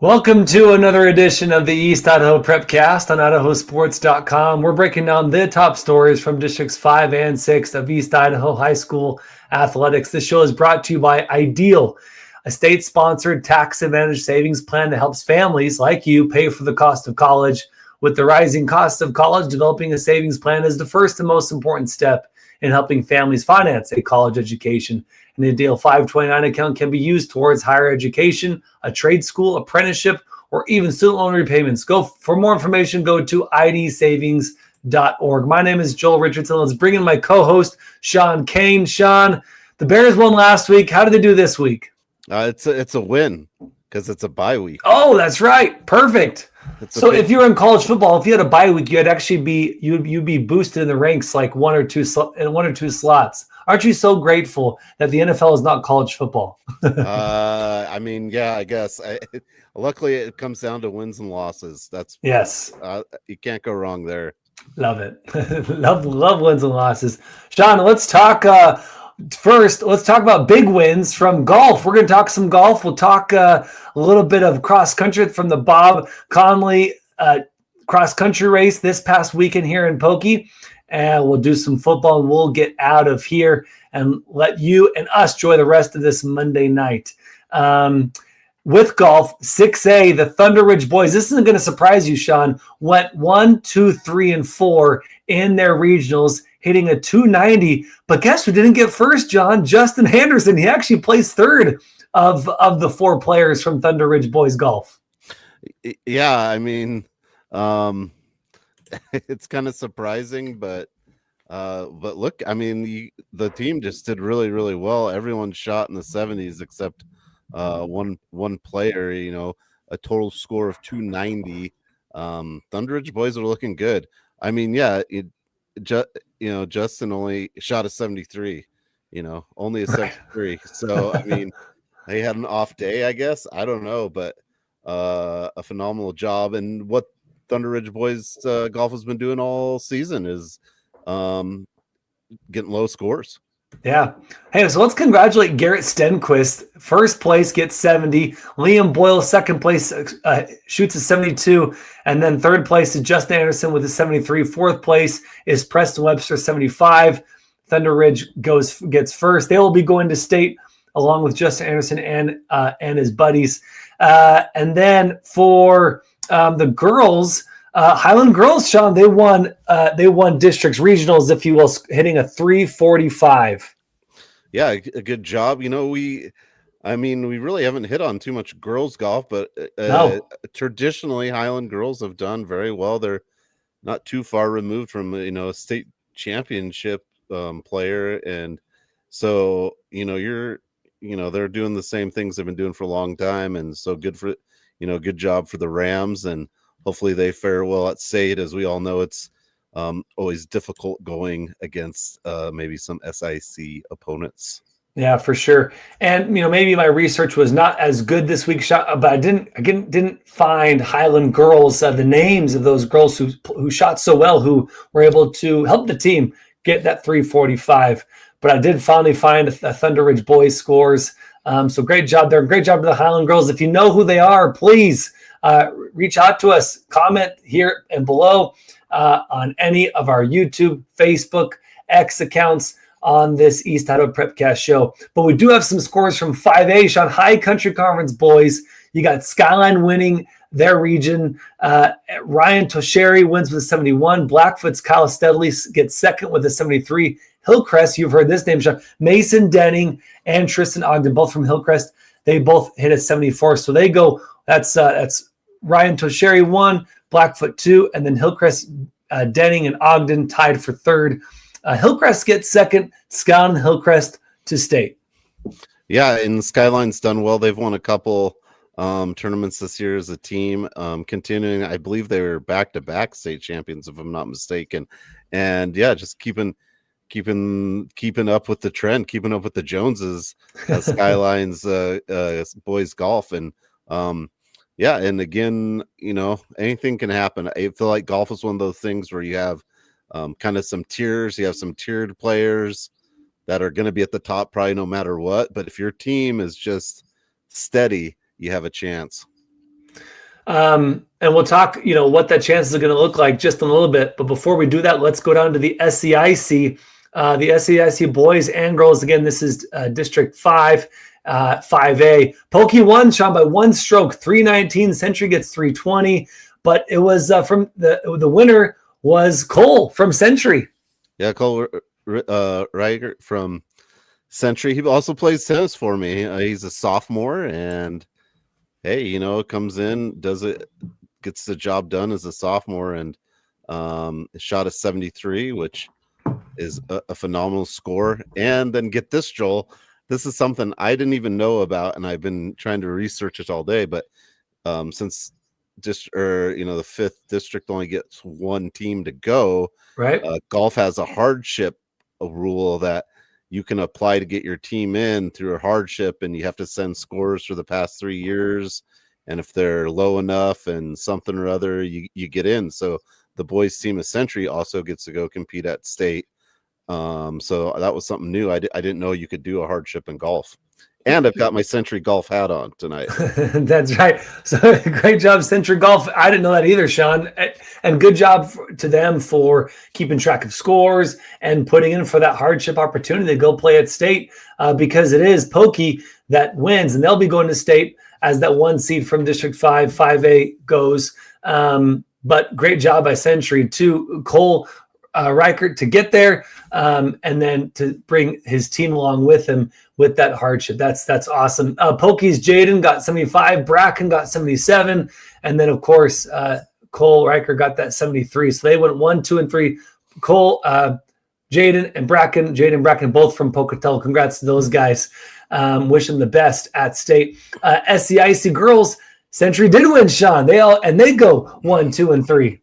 Welcome to another edition of the East Idaho Prepcast on IdahoSports.com. We're breaking down the top stories from Districts 5 and 6 of East Idaho High School athletics. This show is brought to you by Ideal, a state-sponsored tax-advantaged savings plan that helps families like you pay for the cost of college. With the rising cost of college, developing a savings plan is the first and most important step in helping families finance a college education. An Ideal 529 account can be used towards higher education, a trade school, apprenticeship, or even student loan repayments. For more information, go to idsavings.org. My name is Joel Richardson. Let's bring in my co-host, Sean Kane. Sean, the Bears won last week. How did they do this week? It's a win because it's a bye week. Oh, that's right. Perfect. So if you were in college football, if you had a bye week, you'd be boosted in the ranks like one or two slots. Aren't you so grateful that the NFL is not college football? I guess. Luckily, it comes down to wins and losses. Yes. You can't go wrong there. Love it. love wins and losses. Sean, let's talk first. Let's talk about big wins from golf. We're going to talk some golf. We'll talk a little bit of cross country from the Bob Conley cross country race this past weekend here in Pokey. And we'll do some football, and we'll get out of here and let you and us enjoy the rest of this Monday night. With golf, 6A, the Thunder Ridge boys, this isn't going to surprise you, Sean, went 1, 2, 3, and 4 in their regionals, hitting a 290. But guess who didn't get first, John? Justin Henderson. He actually placed third of the four players from Thunder Ridge boys golf. Yeah, it's kind of surprising, but look, the team just did really, really well. Everyone shot in the 70s except one player, a total score of 290. Thunder Ridge boys are looking good. Justin only shot a 73, only a 73. So, he had an off day, I guess. I don't know, but a phenomenal job. And what Thunder Ridge boys golf has been doing all season is getting low scores. Yeah. Hey, so let's congratulate Garrett Stenquist. First place gets 70. Liam Boyle, second place, shoots a 72. And then third place is Justin Anderson with a 73. Fourth place is Preston Webster, 75. Thunder Ridge gets first. They will be going to state along with Justin Anderson and his buddies. And then for the girls, Highland girls, Sean, they won districts, regionals, if you will, hitting a 345. Yeah, a good job. We really haven't hit on too much girls golf, but traditionally Highland girls have done very well. They're not too far removed from a state championship player, and so they're doing the same things they've been doing for a long time, and so good job for the Rams, and hopefully they fare well at state. As we all know, it's always difficult going against maybe some SIC opponents. Yeah, for sure. And maybe my research was not as good this week, but I didn't find Highland girls, the names of those girls who shot so well, who were able to help the team get that 345. But I did finally find a Thunder Ridge boys scores. So great job there. Great job to the Highland girls. If you know who they are, please reach out to us, comment here and below on any of our YouTube, Facebook, X accounts on this East Idaho Prepcast show. But we do have some scores from 5A, Sean, High Country Conference boys. You got Skyline winning their region. Ryan Tosheri wins with a 71. Blackfoot's Kyle Steadley gets second with a 73. Hillcrest, you've heard this name, Sean. Mason Denning and Tristan Ogden, both from Hillcrest. They both hit a 74. So they go, that's Ryan Tosheri 1, Blackfoot 2, and then Hillcrest, Denning, and Ogden tied for third. Hillcrest gets second, Skyline and Hillcrest to state. Yeah, and Skyline's done well. They've won a couple tournaments this year as a team. Continuing, I believe they were back-to-back state champions, if I'm not mistaken. And yeah, just keeping up with the trend, keeping up with the Joneses, Skyline's boys golf. And yeah, and again, anything can happen. I feel like golf is one of those things where you have kind of some tiers. You have some tiered players that are going to be at the top probably no matter what. But if your team is just steady, you have a chance. And we'll talk, what that chances are going to look like just in a little bit. But before we do that, let's go down to the SEIC. The SEIC boys and girls. Again, this is District 5, 5A. Pokey won, Sean, by one stroke, 319. Century gets 320. But it was from the winner was Cole from Century. Yeah, Cole Reichert from Century. He also plays tennis for me. He's a sophomore, and hey, comes in, gets the job done as a sophomore, and shot a 73, which is a phenomenal score. And then get this, Joel. This is something I didn't even know about, and I've been trying to research it all day. But since the 5th district only gets one team to go, right? Golf has a hardship rule that you can apply to get your team in through a hardship, and you have to send scores for the past 3 years. And if they're low enough and something or other, you get in. So the boys team of Century also gets to go compete at state. So that was something new. I didn't know you could do a hardship in golf. And I've got my Century Golf hat on tonight. That's right. So great job, Century Golf. I didn't know that either, Sean. And good job to them for keeping track of scores and putting in for that hardship opportunity to go play at state, because it is Pokey that wins, and they'll be going to state as that one seed from District 5, 5A goes. But great job by Century to Cole Reichert to get there, and then to bring his team along with him with that hardship. That's awesome. Pokey's Jaden got 75, Bracken got 77, and then of course Cole Reichert got that 73. So they went 1, 2, and 3. Cole, Jaden and Bracken, both from Pocatello. Congrats to those guys. Wish them the best at state. SEIC girls, Century did win, Sean. They go 1, 2, and 3.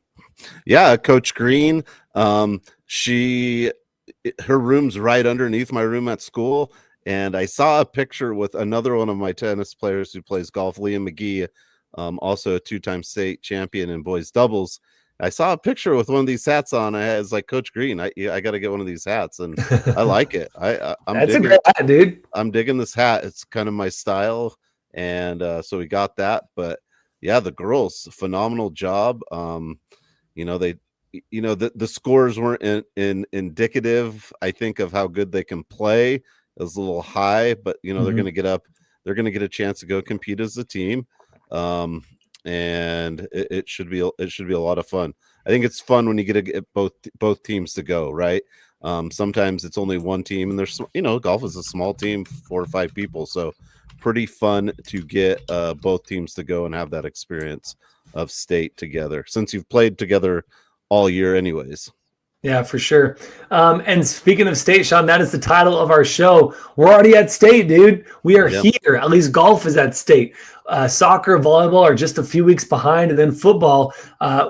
Yeah, Coach Green. Her room's right underneath my room at school, and I saw a picture with another one of my tennis players who plays golf, Liam McGee, also a 2-time state champion in boys doubles. I saw a picture with one of these hats on. I was like, Coach Green, I got to get one of these hats, and I like it. That's a great hat, dude. I'm digging this hat. It's kind of my style, and so we got that. But yeah, the girls, phenomenal job. The scores weren't indicative, I think, of how good they can play. It was a little high, but they're going to get up. They're going to get a chance to go compete as a team, and it should be a lot of fun. I think it's fun when you get both teams to go, right? Sometimes it's only one team, and there's golf is a small team, 4 or 5 people, so pretty fun to get both teams to go and have that experience of state together, since you've played together all year anyways. Yeah, for sure. And speaking of state, Sean, that is the title of our show. We're already at state, dude. We are here. At least golf is at state. Soccer, volleyball are just a few weeks behind, and then football,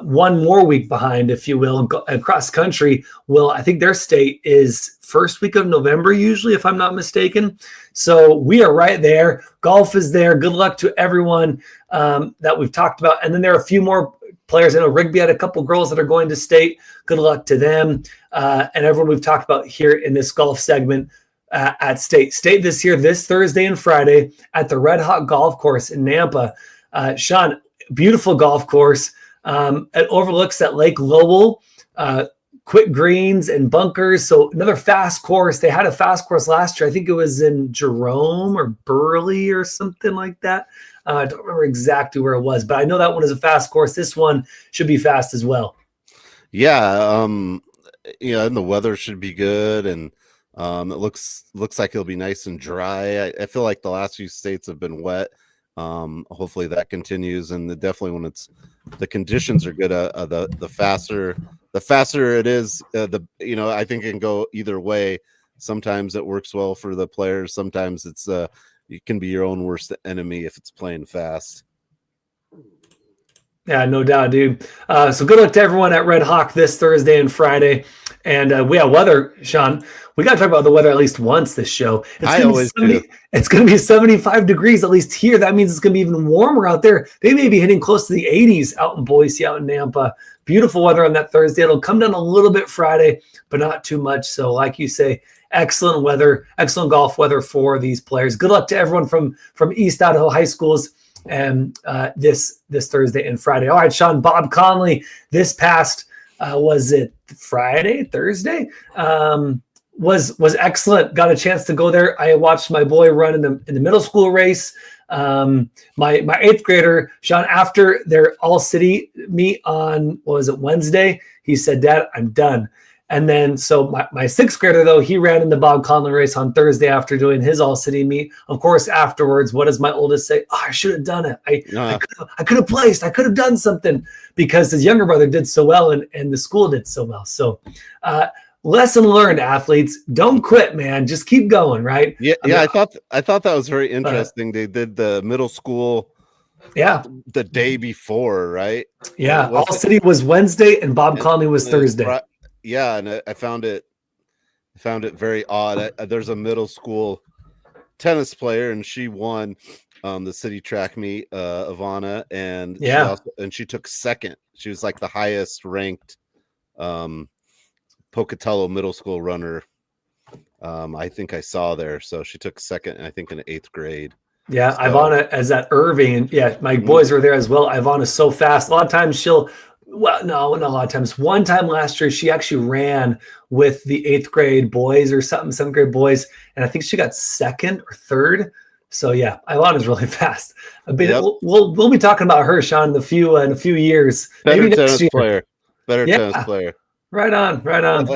one more week behind, if you will. Cross country I think their state is first week of November, usually, if I'm not mistaken. So we are right there. Golf is there. Good luck to everyone that we've talked about. And then there are a few more players. I know Rigby had a couple girls that are going to state. Good luck to them. And everyone we've talked about here in this golf segment at state. State this year, this Thursday and Friday at the Red Hot Golf Course in Nampa. Sean, beautiful golf course. It overlooks that Lake Lowell, quick greens and bunkers. So another fast course. They had a fast course last year. I think it was in Jerome or Burley or something like that. I don't remember exactly where it was, but I know that one is a fast course. This one should be fast as well. Yeah. And the weather should be good. And it looks like it'll be nice and dry. I feel like the last few states have been wet. Hopefully that continues. And definitely when the conditions are good, the faster it is, I think it can go either way. Sometimes it works well for the players. Sometimes it can be your own worst enemy if it's playing fast. Yeah, no doubt, dude. So good luck to everyone at Red Hawk this Thursday and Friday. And we have weather, Sean. We got to talk about the weather at least once this show. It's going to be 75 degrees, at least here. That means it's going to be even warmer out there. They may be hitting close to the 80s out in Boise, out in Nampa. Beautiful weather on that Thursday. It'll come down a little bit Friday, but not too much. So like you say, excellent weather, excellent golf weather for these players. Good luck to everyone from East Idaho high schools and this Thursday and Friday. All right, Sean, Bob Conley this past was it Friday, Thursday? Was excellent. Got a chance to go there. I watched my boy run in the middle school race. My eighth grader, Sean, after their all city meet on, what was it, Wednesday, he said, "Dad, I'm done." And then, so my sixth grader, though, he ran in the Bob Conley race on Thursday after doing his all city meet. Of course, afterwards, what does my oldest say? "Oh, I should have done it. I could have placed. I could have done something," because his younger brother did so well and the school did so well. So, lesson learned, athletes, don't quit, man. Just keep going, right? Yeah. I thought that was very interesting. They did the middle school the day before, right? Yeah. All city was Wednesday and Bob Conley was Thursday. Yeah, and I found it very odd. There's a middle school tennis player, and she won the city track meet, Ivana, and she took second. She was like the highest ranked Pocatello middle school runner. I think I saw there. So she took second, I think, in 8th grade. Yeah, so, Ivana is at Irving, and my boys were there as well. Ivana's so fast. A lot of times not a lot of times. One time last year, she actually ran with the 8th grade boys or something, 7th grade boys, and I think she got 2nd or 3rd. So yeah, Ivana's really fast. We'll be talking about her, Sean, in a few years. Better tennis player. Tennis player. Right on.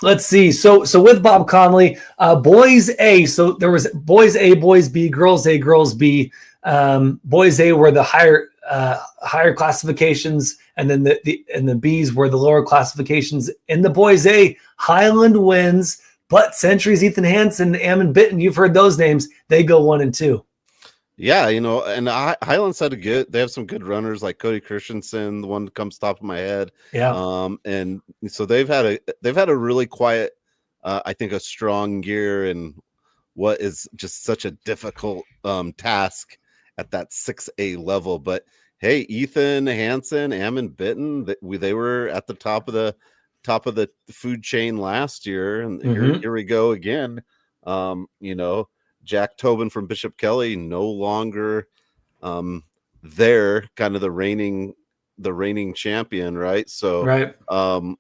Let's see. So with Bob Conley, boys A. So there was boys A, boys B, girls A, girls B. Boys A were the higher classifications, and then the B's were the lower classifications. In the boys A, Highland wins, but Century's Ethan Hansen, Ammon Bitten, you've heard those names. They go 1 and 2. Yeah, and Highlands they have some good runners like Cody Christensen, the one that comes top of my head. Yeah. And so they've had a really quiet, I think, a strong year in what is just such a difficult task at that 6A level. But hey, Ethan Hansen, Ammon Bitten, they were at the top of the food chain last year, and here we go again. Jack Tobin from Bishop Kelly no longer there, kind of the reigning champion, right? So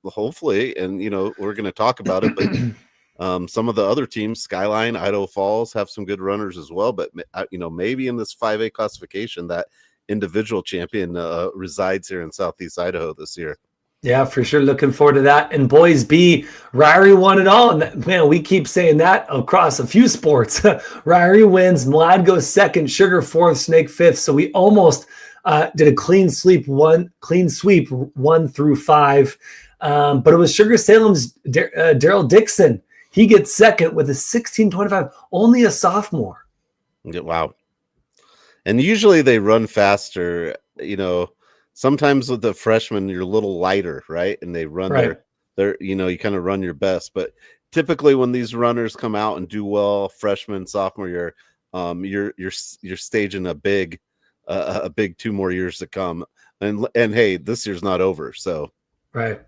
hopefully, and we're going to talk about it, but some of the other teams, Skyline, Idaho Falls, have some good runners as well. But maybe in this 5A classification, that individual champion resides here in Southeast Idaho this year. Yeah, for sure. Looking forward to that. And boys B, Ryrie won it all. And man, we keep saying that across a few sports. Ryrie wins, Mlad goes 2nd, Sugar 4th, Snake 5th. So we almost did a clean sweep 1 through 5. But it was Sugar Salem's Daryl Dixon. He gets 2nd with a 16:25, only a sophomore. Wow. And usually they run faster, Sometimes with the freshmen, you're a little lighter, right? And they run their you kind of run your best. But typically when these runners come out and do well, freshman, sophomore year, you're staging a big 2 more years to come. And hey, this year's not over. So right.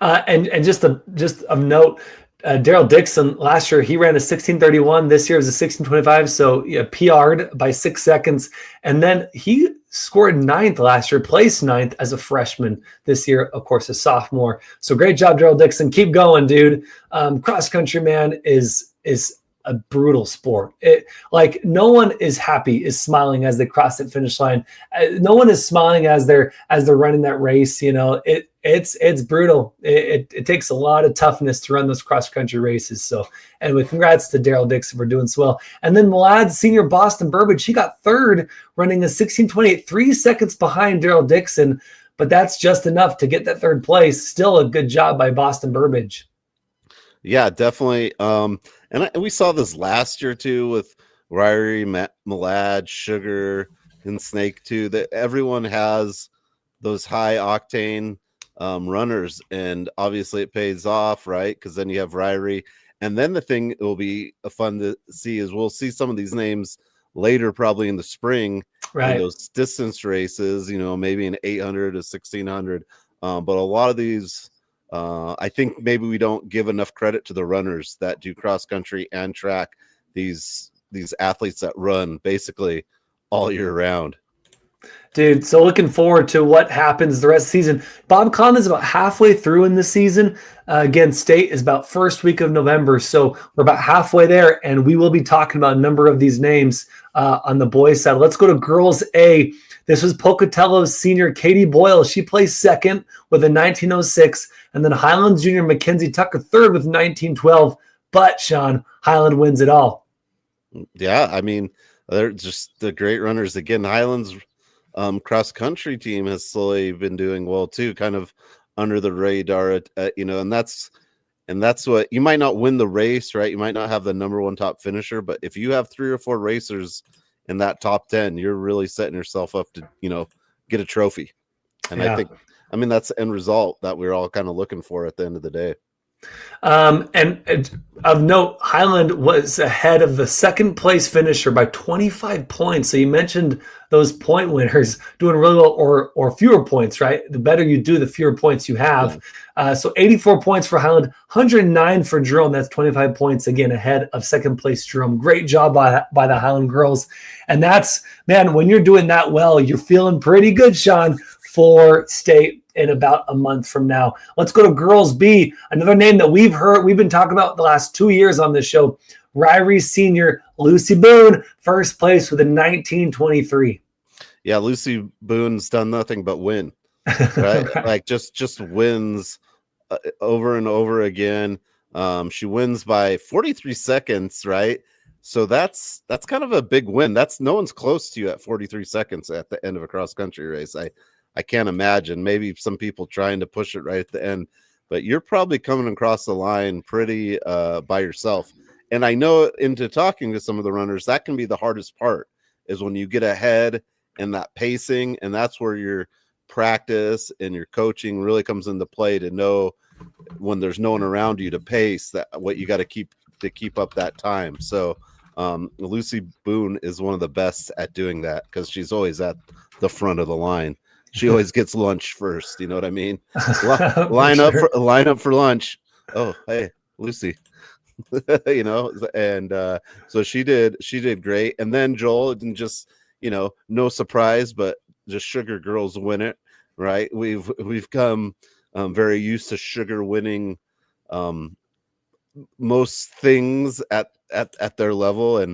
And just of note, Daryl Dixon last year, he ran a 16:31. This year is a 16:25. So PR'd by 6 seconds. And then he scored 9th last year, placed 9th as a freshman. This year, of course, a sophomore. So great job, Daryl Dixon. Keep going, dude. Cross country, man, is a brutal sport. No one is smiling as they cross that finish line. No one is smiling as they're running that race. It's brutal. It takes a lot of toughness to run those cross country races. So anyway, congrats to Daryl Dixon for doing so well. And then Mlad senior Boston Burbage, he got 3rd, running a 16:28, 3 seconds behind Daryl Dixon, but that's just enough to get that 3rd place. Still a good job by Boston Burbage. Yeah, definitely. And we saw this last year too with Ryrie, Mlad, Sugar, and Snake too. That everyone has those high octane runners, and obviously it pays off, right? Because then you have Ryrie, and then the thing it will be fun to see is we'll see some of these names later, probably in the spring, right? In those distance races, maybe an 800 to 1600. But a lot of these. I think maybe we don't give enough credit to the runners that do cross country and track. These athletes that run basically all year round. Dude, so looking forward to what happens the rest of the season. Bob Conley is about halfway through in the season. Again, state is about first week of November, so we're about halfway there, and we will be talking about a number of these names on the boys' side. Let's go to girls A. This was Pocatello's senior Katie Boyle. She placed second with a 1906, and then Highlands junior Mackenzie Tucker third with 1912. But, Sean, Highland wins it all. Yeah, I mean, they're just the great runners. Again, Highlands cross country team has slowly been doing well too, kind of under the radar, and that's what you might not win the race, right? You might not have the number one top finisher, but if you have 3 or 4 racers in that top 10, you're really setting yourself up to, get a trophy. And yeah. I mean, that's the end result that we're all kind of looking for at the end of the day. And of note, Highland was ahead of the second place finisher by 25 points. So you mentioned those point winners doing really well, or fewer points, right? The better you do, the fewer points you have. Yeah. So 84 points for Highland, 109 for Jerome. That's 25 points again ahead of second place Jerome. Great job by the Highland girls. And that's, man, when you're doing that well, you're feeling pretty good, Sean, for state in about a month from now. Let's go to girls B, another name that we've been talking about the last 2 years on this show. Ryrie senior Lucy Boone, first place with a 1923. Yeah, Lucy Boone's done nothing but win, right? Like just wins over and over again. She wins by 43 seconds, right? So that's kind of a big win. That's no one's close to you at 43 seconds at the end of a cross country race. I can't imagine. Maybe some people trying to push it right at the end, but you're probably coming across the line pretty by yourself. And I know, into talking to some of the runners, that can be the hardest part, is when you get ahead and that pacing, and that's where your practice and your coaching really comes into play, to know when there's no one around you to pace, that what you got to keep up that time. So Lucy Boone is one of the best at doing that, because she's always at the front of the line. She always gets lunch first. You know what I mean? Line up for lunch. Oh, hey, Lucy. And so she did great. And then Joel, didn't just, no surprise, but just Sugar girls win it, right? We've come very used to Sugar winning most things at their level,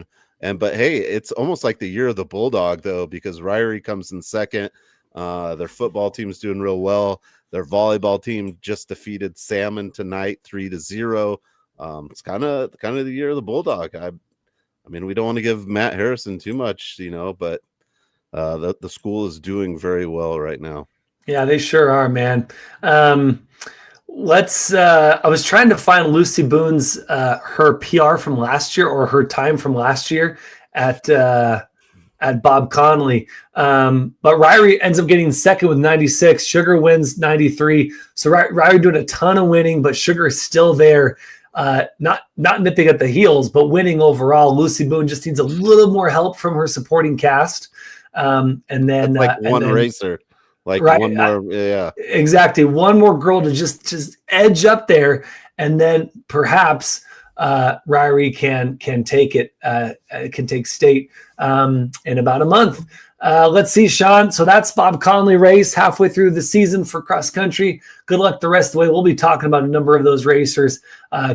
but hey, it's almost like the year of the Bulldog though, because Ryrie comes in second. Their football team's doing real well. Their volleyball team just defeated Salmon tonight 3-0. It's kind of the year of the Bulldog. I mean, we don't want to give Matt Harrison too much, but the school is doing very well right now. Yeah, they sure are, man. I was trying to find Lucy Boone's her PR from last year, or her time from last year at Bob Conley. But Ryrie ends up getting second with 96. Sugar wins 93. So Ryrie doing a ton of winning, but Sugar is still there. Not nipping at the heels, but winning overall. Lucy Boone just needs a little more help from her supporting cast. And then that's like racer. Like right, one more, yeah. Exactly. One more girl to just edge up there, and then perhaps Ryrie can take it, can take state in about a month. Let's see, Sean. So that's Bob Conley race, halfway through the season for cross country. Good luck the rest of the way. We'll be talking about a number of those racers.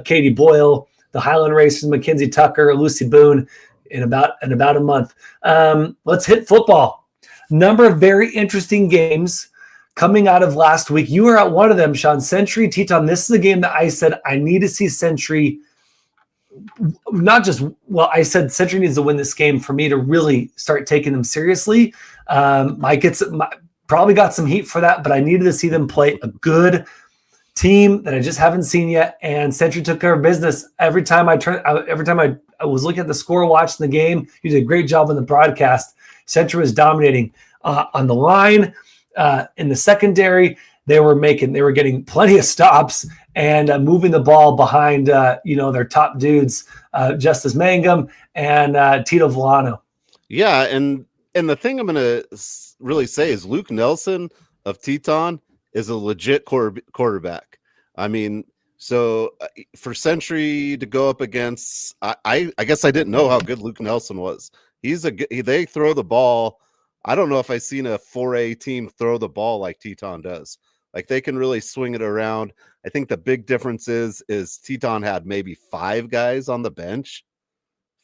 Katie Boyle, the Highland racers, Mackenzie Tucker, Lucy Boone in about a month. Let's hit football. Number of very interesting games coming out of last week. You were at one of them, Sean. Century Teton. This is a game that I said I need to see Century. I said Century needs to win this game for me to really start taking them seriously. Probably got some heat for that, but I needed to see them play a good team that I just haven't seen yet. And Century took care of business. Every time I was looking at the score, watching the game, you did a great job on the broadcast. Century was dominating on the line, in the secondary. They were getting plenty of stops and moving the ball behind, their top dudes, Justice Mangum and Tito Villano. Yeah, and the thing I'm going to really say is Luke Nelson of Teton is a legit quarterback. I mean, so for Century to go up against, I guess I didn't know how good Luke Nelson was. They throw the ball. I don't know if I've seen a 4A team throw the ball like Teton does. Like they can really swing it around. I think the big difference is Teton had maybe 5 guys on the bench,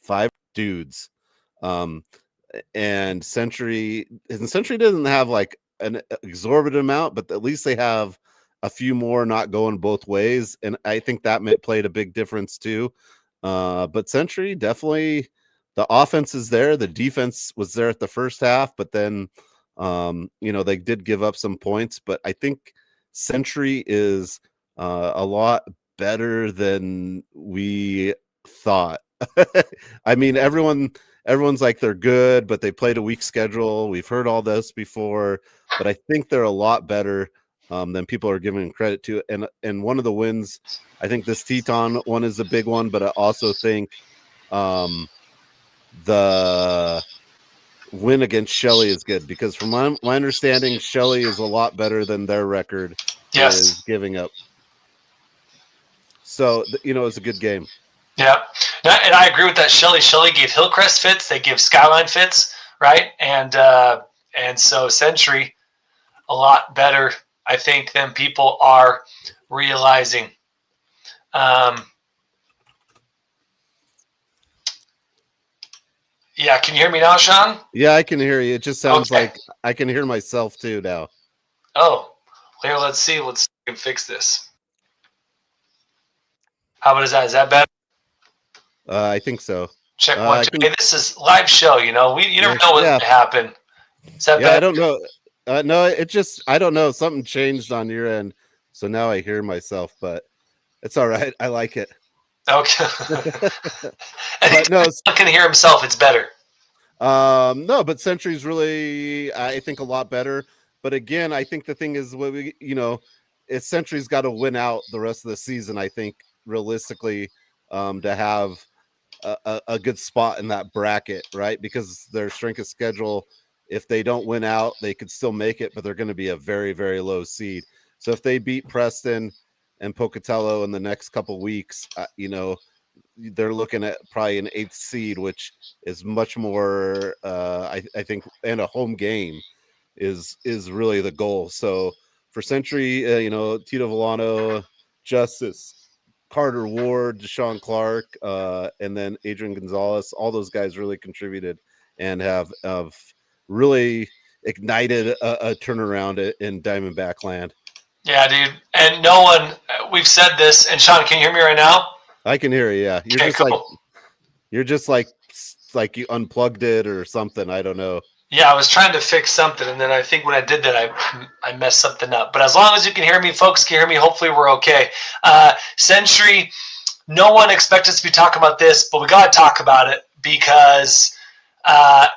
5 dudes. And Century doesn't have like an exorbitant amount, but at least they have a few more not going both ways. And I think that played a big difference too. But Century definitely, the offense is there. The defense was there at the first half, but then, they did give up some points, but I think Century is a lot better than we thought. I mean, everyone's like they're good, but they played a weak schedule. We've heard all this before, but I think they're a lot better than people are giving credit to. And one of the wins, I think this Teton one is a big one, but I also think the win against Shelley is good because from my understanding, Shelley is a lot better than their record is giving up. So, it's a good game. Yeah, and I agree with that. Shelley gave Hillcrest fits. They give Skyline fits, right? And so Century, a lot better, I think, than people are realizing. Yeah, can you hear me now, Sean? Yeah, I can hear you. It just sounds like I can hear myself too now. Oh, here, let's see. Let's see if we can fix this. How about that? Is that better? I think so. Check 1, 2. Hey, this is live show. You never know what's going to happen. Is that better? I don't know. No, I don't know. Something changed on your end, so now I hear myself. But it's all right. I like it. Okay. But no, I can hear himself. It's better. No, but Century's really, I think, a lot better. But again, I think the thing is, Century's got to win out the rest of the season. I think realistically, to have a good spot in that bracket, right? Because their strength of schedule, if they don't win out, they could still make it, but they're going to be a very, very low seed. So if they beat Preston and Pocatello in the next couple weeks, they're looking at probably an 8th seed, which is much more, I think, and a home game is really the goal. So for Century, Tito Volano, Justice, Carter Ward, Deshaun Clark, and then Adrian Gonzalez, all those guys really contributed and have really ignited a turnaround in Diamondback land. Yeah, dude. And no one, we've said this, and Sean, can you hear me right now? I can hear you, yeah. You're just like you unplugged it or something. I don't know. Yeah, I was trying to fix something, and then I think when I did that, I messed something up. But as long as you can hear me, folks can hear me, hopefully we're okay. Century, no one expects us to be talking about this, but we got to talk about it because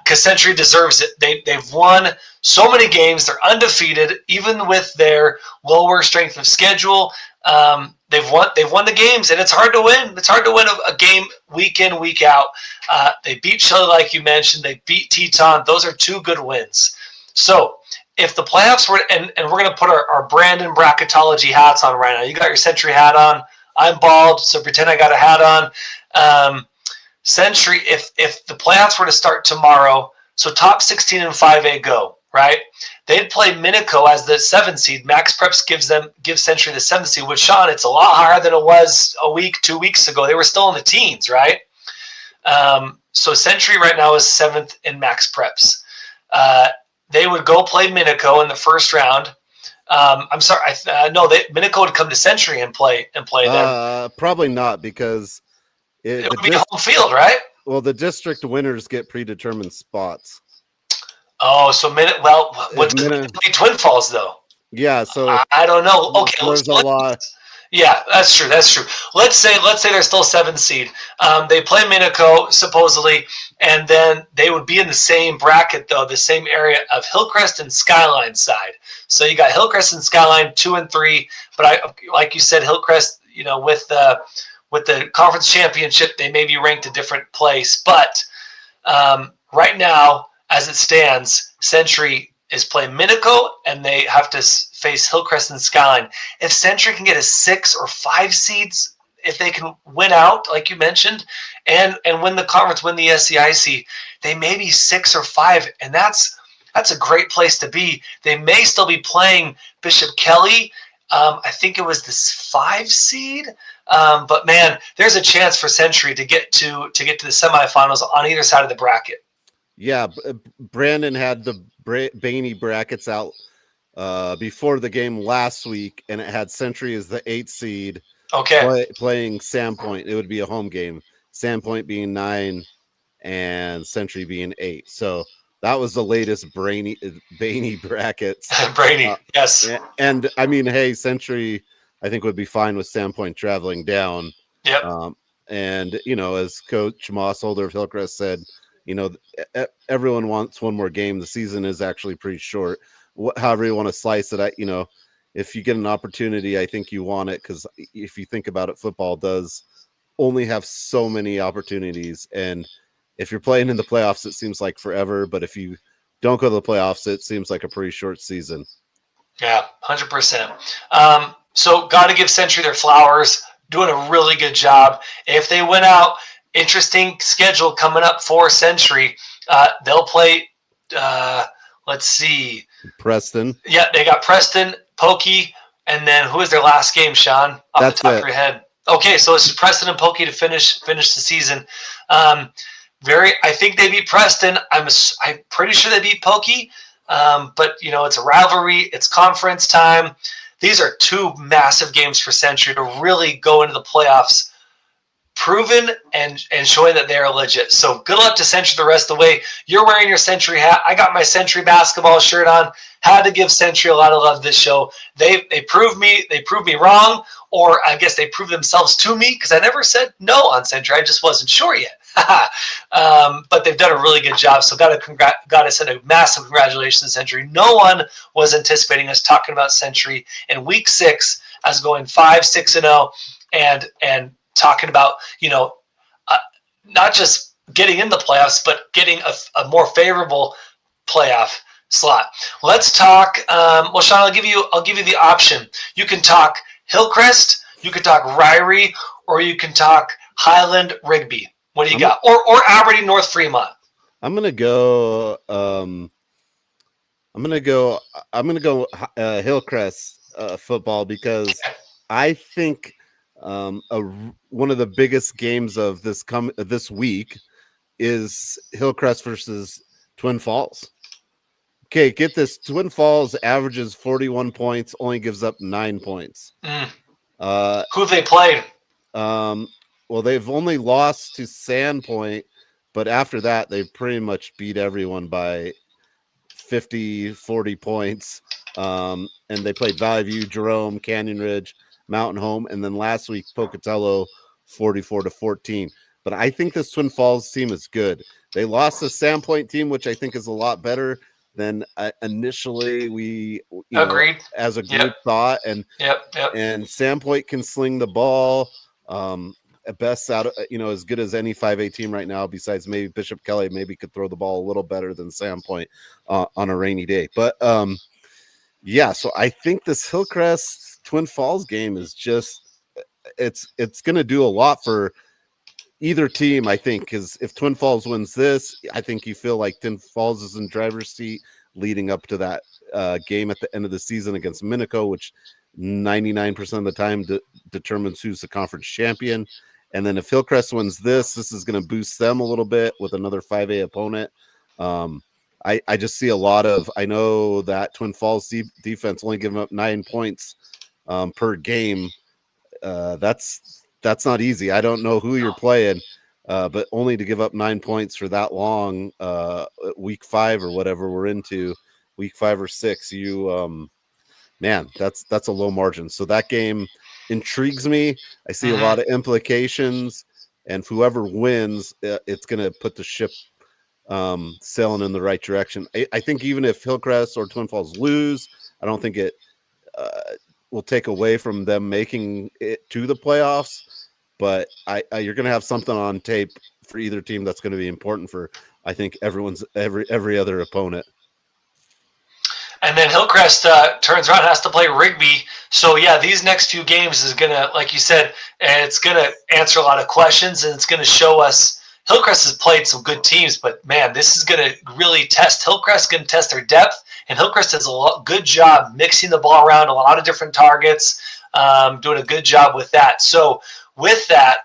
Century deserves it. They've won so many games. They're undefeated, even with their lower strength of schedule. They've won the games, and it's hard to win. It's hard to win a game week in, week out. They beat Shelley, like you mentioned. They beat Teton. Those are 2 good wins. So if the playoffs were, and we're going to put our Brandon bracketology hats on right now. You got your Century hat on. I'm bald, so pretend I got a hat on. Century, if the playoffs were to start tomorrow, so top 16 and 5A go, right? They'd play Minico as the 7th seed. Max Preps gives Century the 7th seed, which, Sean, it's a lot higher than it was 2 weeks ago. They were still in the teens, right? So Century right now is 7th in Max Preps. They would go play Minico in the first round. I'm sorry, Minico would come to Century and play them. Probably not, because it would be home field, right? Well, the district winners get predetermined spots. Oh, so what's Twin Falls though? Yeah, so I don't know. Okay, there's a lot. Yeah, that's true. Let's say they're still 7th seed. They play Minico supposedly, and then they would be in the same bracket though, the same area of Hillcrest and Skyline side. So you got Hillcrest and Skyline 2 and 3, but like you said, Hillcrest, with the conference championship, they may be ranked a different place, but right now, as it stands, Century is playing Minico, and they have to face Hillcrest and Skyline. If Century can get a 6 or 5 seeds, if they can win out, like you mentioned, and win the conference, win the SCIC, they may be 6 or 5, and that's a great place to be. They may still be playing Bishop Kelly. I think it was this 5 seed. But man, there's a chance for Century to get to the semifinals on either side of the bracket. Yeah, Brandon had the Baney brackets out before the game last week, and it had Century as the 8th seed. Okay. Playing Sandpoint. It would be a home game. Sandpoint being 9 and Century being 8. So that was the latest Baney brackets. Brainy, yes. And I mean, hey, Century, I think would be fine with Sandpoint traveling down. Yep. And as Coach Moss Holder of Hillcrest said, everyone wants one more game. The season is actually pretty short. However you want to slice it, if you get an opportunity, I think you want it, because if you think about it, football does only have so many opportunities, and if you're playing in the playoffs, it seems like forever. But if you don't go to the playoffs, it seems like a pretty short season. Yeah, 100%. So got to give Century their flowers. Doing a really good job. If they win out, interesting schedule coming up for Century. They'll play. Let's see. Preston. Yeah, they got Preston, Pokey, and then who is their last game, Sean? Off the top of your head. Okay, so it's Preston and Pokey to finish the season. I think they beat Preston. I'm pretty sure they beat Pokey. But it's a rivalry. It's conference time. These are 2 massive games for Century to really go into the playoffs proven and showing that they are legit. So good luck to Century the rest of the way. You're wearing your Century hat. I got my Century basketball shirt on. Had to give Century a lot of love this show. They proved me wrong, or I guess they proved themselves to me, because I never said no on Century. I just wasn't sure yet. But they've done a really good job. So got to send a massive congratulations to Century. No one was anticipating us talking about Century in week 6 as going 5-6-0 and talking about not just getting in the playoffs, but getting a more favorable playoff slot. Let's talk. Well, Sean, I'll give you the option. You can talk Hillcrest, you can talk Ryrie, or you can talk Highland Rigby. What do you got? Or Aberdeen North Fremont. I'm gonna go. Hillcrest football, because I think one of the biggest games of this week is Hillcrest versus Twin Falls. Okay, get this. Twin Falls averages 41 points, only gives up 9 points. Who they played? Well, they've only lost to Sandpoint, but after that, they've pretty much beat everyone by 50, 40 points. And they played Valley View, Jerome, Canyon Ridge, Mountain Home, and then last week, Pocatello, 44-14. But I think this Twin Falls team is good. They lost the Sandpoint team, which I think is a lot better than initially we agreed as a group thought. And and Sandpoint can sling the ball. At best, out as good as any 5A team right now, besides maybe Bishop Kelly, maybe could throw the ball a little better than Sandpoint on a rainy day. But so I think this Hillcrest Twin Falls game is just it's going to do a lot for either team, I think, because if Twin Falls wins this, I think you feel like Twin Falls is in driver's seat leading up to that game at the end of the season against Minico, which 99% of the time determines who's the conference champion. And then if Hillcrest wins this is going to boost them a little bit with another 5A opponent. I just see a lot of, I know that Twin Falls defense only giving up 9 points per game. That's not easy. I don't know who you're playing, but only to give up 9 points for that long, week 5 or whatever we're into, week 5 or 6, that's a low margin. So that game intrigues me. I see a lot of implications, and whoever wins, it's going to put the ship sailing in the right direction. I think even if Hillcrest or Twin Falls lose, I don't think it will take away from them making it to the playoffs. But you're going to have something on tape for either team that's going to be important for, I think, every other opponent. And then Hillcrest turns around and has to play Rigby. So, these next few games is going to, like you said, it's going to answer a lot of questions, and it's going to show us Hillcrest has played some good teams, but man, this is going to really test Hillcrest. Going to test their depth, and Hillcrest does a good job mixing the ball around a lot of different targets, doing a good job with that. So with that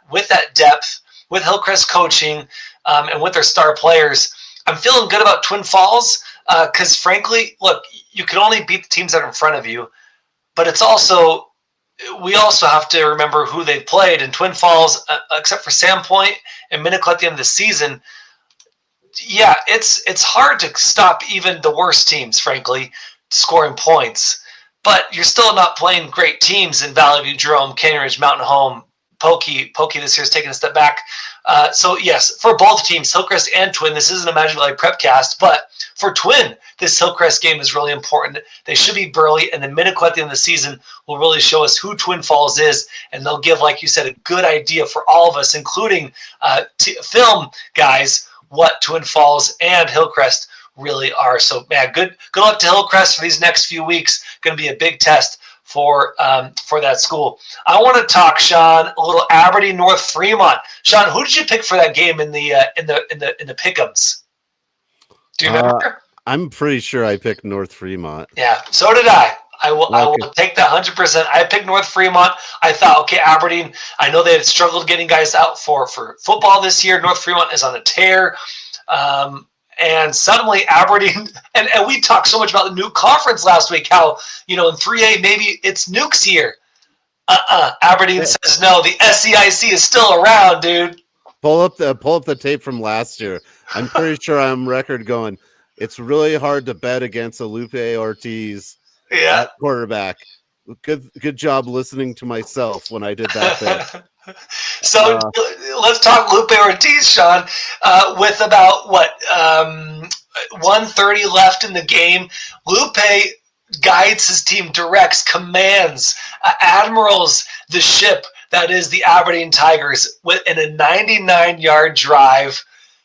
depth, with Hillcrest coaching, and with their star players, I'm feeling good about Twin Falls because, frankly, look, you can only beat the teams that are in front of you, but we also have to remember who they played. And Twin Falls, except for Sandpoint and Minnetonka at the end of the season, yeah, it's hard to stop even the worst teams, frankly, scoring points. But you're still not playing great teams in Valley View, Jerome, Canyon Ridge, Mountain Home. Pokey this year is taking a step back. So, yes, for both teams, Hillcrest and Twin, this isn't a Magic Valley Prepcast, but for Twin, this Hillcrest game is really important. They should be Burley, and then Minnetonka at the end of the season will really show us who Twin Falls is, and they'll give, like you said, a good idea for all of us, including film guys, what Twin Falls and Hillcrest really are. So, man, good luck to Hillcrest for these next few weeks. Going to be a big test for that school. I want to talk, Sean, a little Aberdeen North Fremont. Sean, who did you pick for that game in the pick'ems? Do you remember? I'm pretty sure I picked North Fremont. Yeah, so did I. I will take that 100%. I picked North Fremont. I thought, okay, Aberdeen, I know they had struggled getting guys out for football this year. North Fremont is on a tear. And suddenly Aberdeen, and we talked so much about the Nuke Conference last week, how, in 3A, maybe it's Nuke's year. Aberdeen says no, the SEIC is still around, dude. Pull up the tape from last year. I'm pretty sure I'm record going. It's really hard to bet against a Lupe Ortiz at quarterback. Good job listening to myself when I did that thing. So let's talk Lupe Ortiz, Sean. With about 1:30 left in the game, Lupe guides his team, directs, commands, admirals the ship that is the Aberdeen Tigers in a 99-yard drive,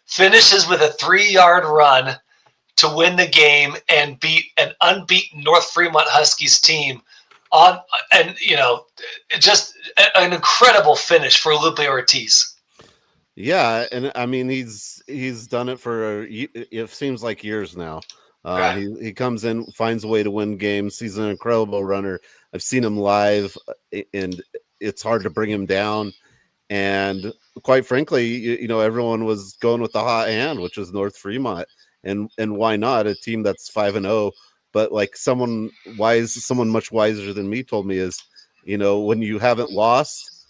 finishes with a 3-yard run to win the game and beat an unbeaten North Fremont Huskies team. Just an incredible finish for Lupe Ortiz. Yeah, and I mean he's done it for it seems like years now. Right. He comes in, finds a way to win games. He's an incredible runner. I've seen him live, and it's hard to bring him down. And quite frankly, everyone was going with the hot hand, which was North Fremont, and why not a team that's 5-0. But like someone much wiser than me told me is, when you haven't lost,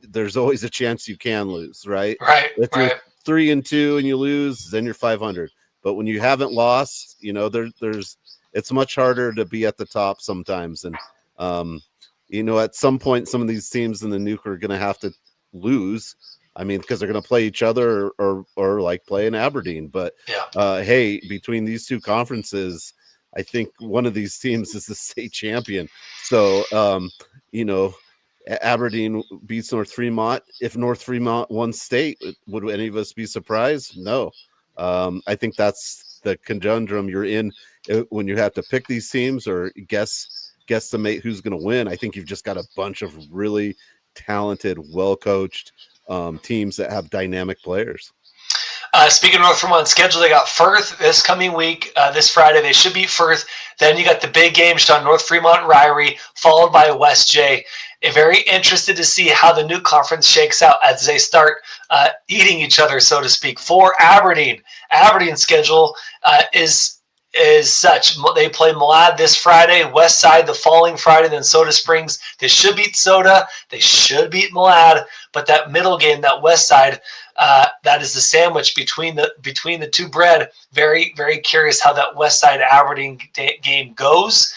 there's always a chance you can lose, right? Right. If you're 3-2 and you lose, then you're 500. But when you haven't lost, it's much harder to be at the top sometimes. And at some point, some of these teams in the Nuke are going to have to lose. I mean, because they're going to play each other or like play in Aberdeen. But hey, between these two conferences, I think one of these teams is the state champion. So, Aberdeen beats North Fremont. If North Fremont won state, would any of us be surprised? No. I think that's the conundrum you're in when you have to pick these teams or guesstimate who's going to win. I think you've just got a bunch of really talented, well-coached teams that have dynamic players. Speaking of North Fremont schedule, they got Firth this coming week. This Friday, they should beat Firth. Then you got the big games on North Fremont and Ryrie, followed by West J. Very interested to see how the new conference shakes out as they start eating each other, so to speak. For Aberdeen, Aberdeen's schedule is such. They play Malad this Friday, West Side the following Friday, then Soda Springs. They should beat Soda. They should beat Malad. But that middle game, that West Side, that is the sandwich between the two bread. Very, very curious how that West Side Aberdeen game goes.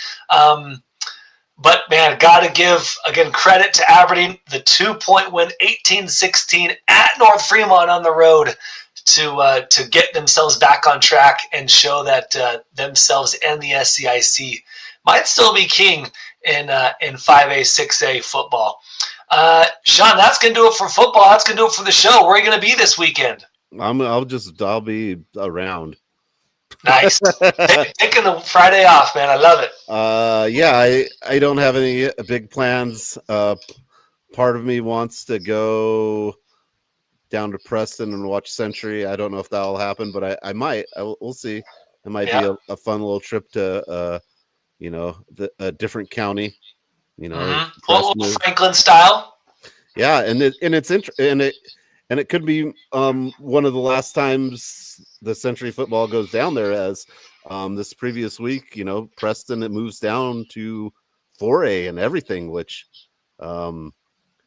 But, man, got to give, again, credit to Aberdeen. The 2-point win, 18-16 at North Fremont on the road to get themselves back on track and show that themselves and the SCIC might still be king in 5A, 6A football. Sean, that's going to do it for football. That's going to do it for the show. Where are you going to be this weekend? I'll be around. Nice. Taking the Friday off, man. I love it. I don't have any big plans. Part of me wants to go down to Preston and watch Century. I don't know if that'll happen, but I might. We'll see. It might be a fun little trip to a different county. Little Franklin style. Yeah, and it could be one of the last times the Century football goes down there, as this previous week, Preston, it moves down to 4A and everything, which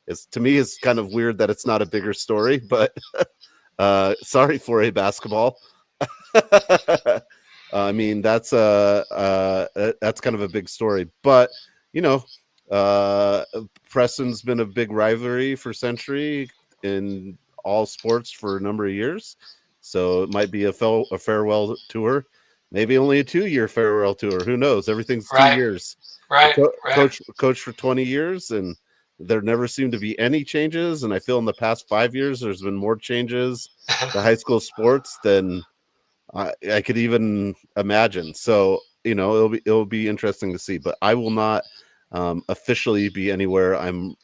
is, to me, is kind of weird that it's not a bigger story, but sorry, 4A basketball. I mean, that's kind of a big story, but Preston's been a big rivalry for Century in all sports for a number of years, so it might be a farewell tour, maybe only a 2-year farewell tour. Who knows? Everything's 2 years. Right. Coach for 20 years, and there never seem to be any changes. And I feel in the past 5 years, there's been more changes to high school sports than I could even imagine. So, it'll be interesting to see, but I will not officially be anywhere. I'm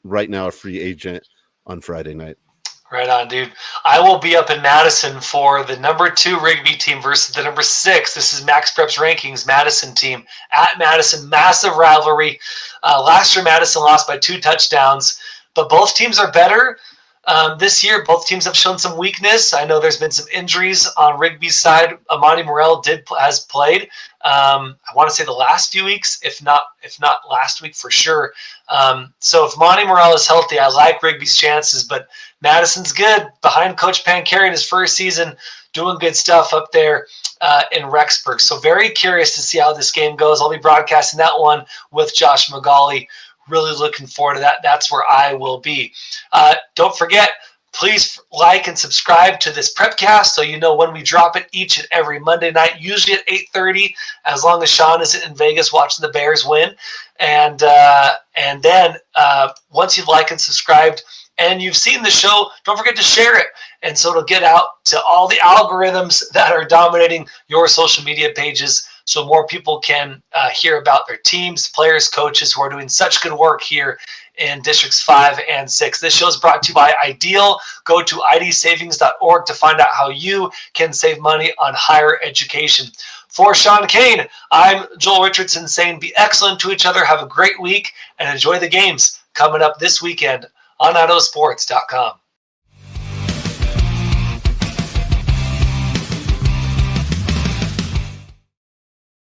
right now a free agent on Friday night. Right on, dude. I will be up in Madison for the number 2 Rigby team versus the number 6. This is Max Prep's rankings, Madison team at Madison. Massive rivalry. Last year, Madison lost by 2 touchdowns, but both teams are better. This year, both teams have shown some weakness. I know there's been some injuries on Rigby's side. Amani Morel has played. I want to say the last few weeks, if not last week for sure. So if Amani Morel is healthy, I like Rigby's chances, but Madison's good behind Coach Pancari in his first season, doing good stuff up there in Rexburg. So very curious to see how this game goes. I'll be broadcasting that one with Josh Magali. Really looking forward to that. That's where I will be. Don't forget, please like and subscribe to this Prepcast so you know when we drop it each and every Monday night, usually at 8:30, as long as Sean isn't in Vegas watching the Bears win. And then once you've liked and subscribed and you've seen the show, don't forget to share it. And so it'll get out to all the algorithms that are dominating your social media pages, so more people can hear about their teams, players, coaches who are doing such good work here in Districts 5 and 6. This show is brought to you by Ideal. Go to idsavings.org to find out how you can save money on higher education. For Sean Kane, I'm Joel Richardson saying be excellent to each other, have a great week, and enjoy the games coming up this weekend on IdahoSports.com.